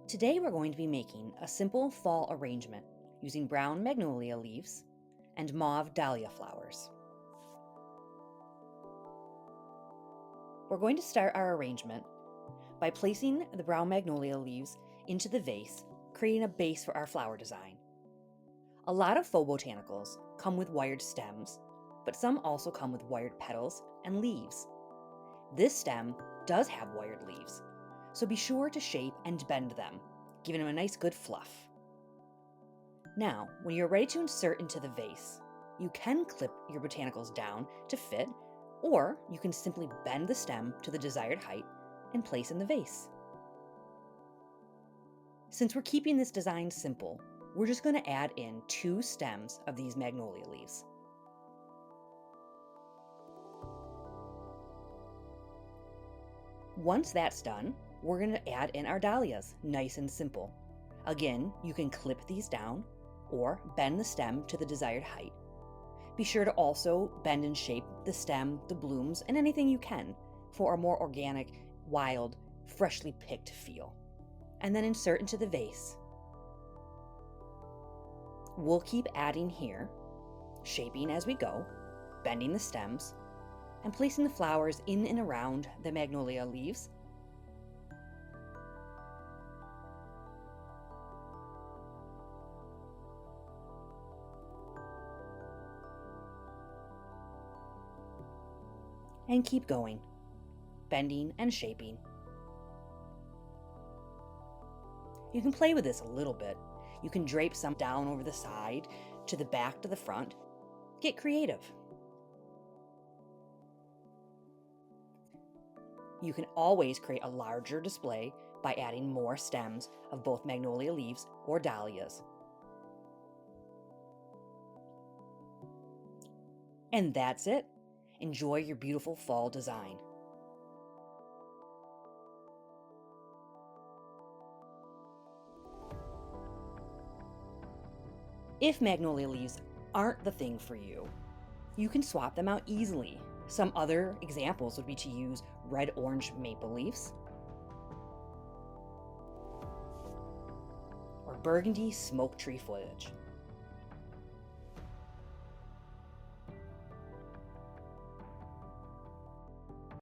Today we're going to be making a simple fall arrangement using brown magnolia leaves and mauve dahlia flowers. We're going to start our arrangement by placing the brown magnolia leaves into the vase, creating a base for our flower design. A lot of faux botanicals come with wired stems, but some also come with wired petals and leaves. This stem does have wired leaves, so be sure to shape and bend them, giving them a nice good fluff. Now, when you're ready to insert into the vase, you can clip your botanicals down to fit, or you can simply bend the stem to the desired height and place in the vase. Since we're keeping this design simple, we're just going to add in 2 stems of these magnolia leaves. Once that's done, we're going to add in our dahlias, nice and simple. Again, you can clip these down or bend the stem to the desired height. Be sure to also bend and shape the stem, the blooms, and anything you can for a more organic, wild, freshly picked feel. And then insert into the vase. We'll keep adding here, shaping as we go, bending the stems, and placing the flowers in and around the magnolia leaves. And keep going, bending and shaping. You can play with this a little bit. You can drape some down over the side, to the back, to the front. Get creative. You can always create a larger display by adding more stems of both magnolia leaves or dahlias. And that's it. Enjoy your beautiful fall design. If magnolia leaves aren't the thing for you, you can swap them out easily. Some other examples would be to use red-orange maple leaves or burgundy smoke tree foliage.